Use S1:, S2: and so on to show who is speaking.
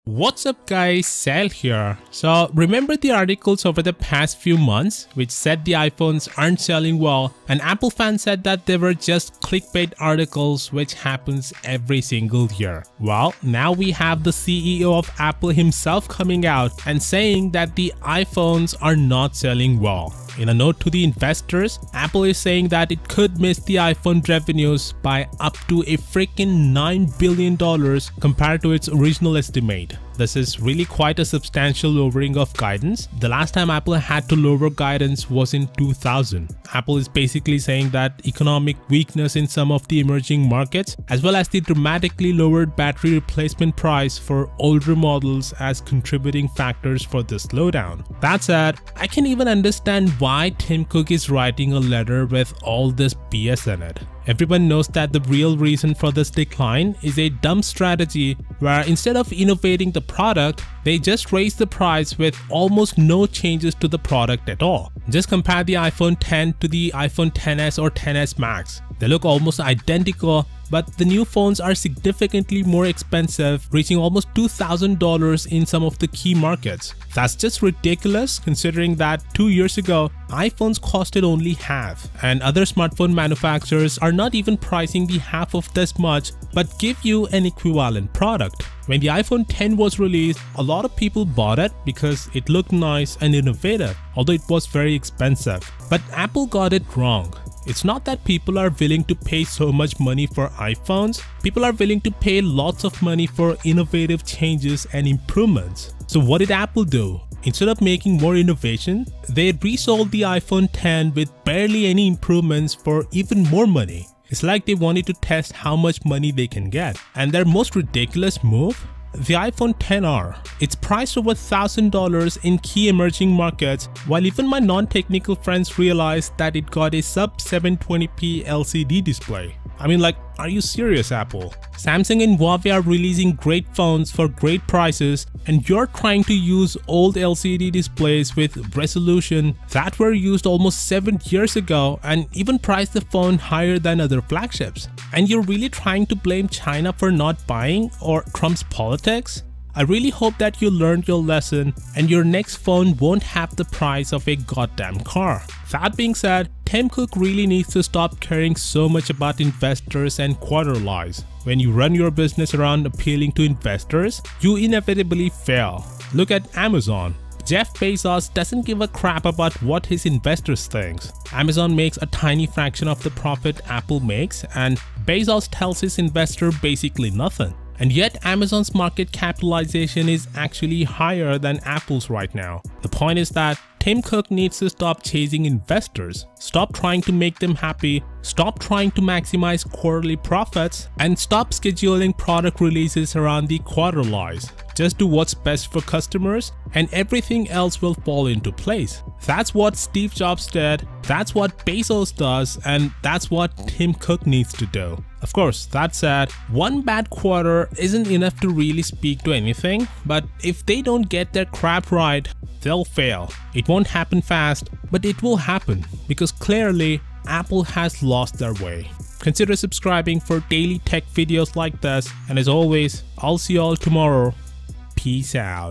S1: What's up guys, Sal here. So remember the articles over the past few months which said the iPhones aren't selling well, and Apple fans said that they were just clickbait articles which happens every single year. Well, now we have the CEO of Apple himself coming out and saying that the iPhones are not selling well. In a note to the investors, Apple is saying that it could miss the iPhone revenues by up to a freaking $9 billion compared to its original estimate. This is really quite a substantial lowering of guidance. The last time Apple had to lower guidance was in 2000. Apple is basically saying that economic weakness in some of the emerging markets, as well as the dramatically lowered battery replacement price for older models as contributing factors for the slowdown. That said, I can even understand why Tim Cook is writing a letter with all this BS in it. Everyone knows that the real reason for this decline is a dumb strategy where instead of innovating the product, they just raise the price with almost no changes to the product at all. Just compare the iPhone X to the iPhone XS or XS Max. They look almost identical, but the new phones are significantly more expensive, reaching almost $2,000 in some of the key markets. That's just ridiculous considering that 2 years ago, iPhones costed only half, and other smartphone manufacturers are not even pricing the half of this much but give you an equivalent product. When the iPhone X was released, a lot of people bought it because it looked nice and innovative, although it was very expensive. But Apple got it wrong. It's not that people are willing to pay so much money for iPhones, people are willing to pay lots of money for innovative changes and improvements. So what did Apple do? Instead of making more innovation, they resold the iPhone X with barely any improvements for even more money. It's like they wanted to test how much money they can get. And their most ridiculous move? The iPhone XR. It's priced over $1,000 in key emerging markets, while even my non-technical friends realized that it got a sub 720p LCD display. I mean, like, are you serious, Apple? Samsung and Huawei are releasing great phones for great prices, and you're trying to use old LCD displays with resolution that were used almost 7 years ago and even price the phone higher than other flagships. And you're really trying to blame China for not buying or Trump's politics? I really hope that you learned your lesson and your next phone won't have the price of a goddamn car. That being said, Tim Cook really needs to stop caring so much about investors and quarter lies. When you run your business around appealing to investors, you inevitably fail. Look at Amazon. Jeff Bezos doesn't give a crap about what his investors think. Amazon makes a tiny fraction of the profit Apple makes, and Bezos tells his investor basically nothing. And yet Amazon's market capitalization is actually higher than Apple's right now. The point is that Tim Cook needs to stop chasing investors, stop trying to make them happy, stop trying to maximize quarterly profits, and stop scheduling product releases around the quarter lies. Just do what's best for customers and everything else will fall into place. That's what Steve Jobs did, that's what Bezos does, and that's what Tim Cook needs to do. Of course, that said, one bad quarter isn't enough to really speak to anything, but if they don't get their crap right, they'll fail. It won't happen fast, but it will happen because clearly Apple has lost their way. Consider subscribing for daily tech videos like this, and as always, I'll see you all tomorrow. Peace out.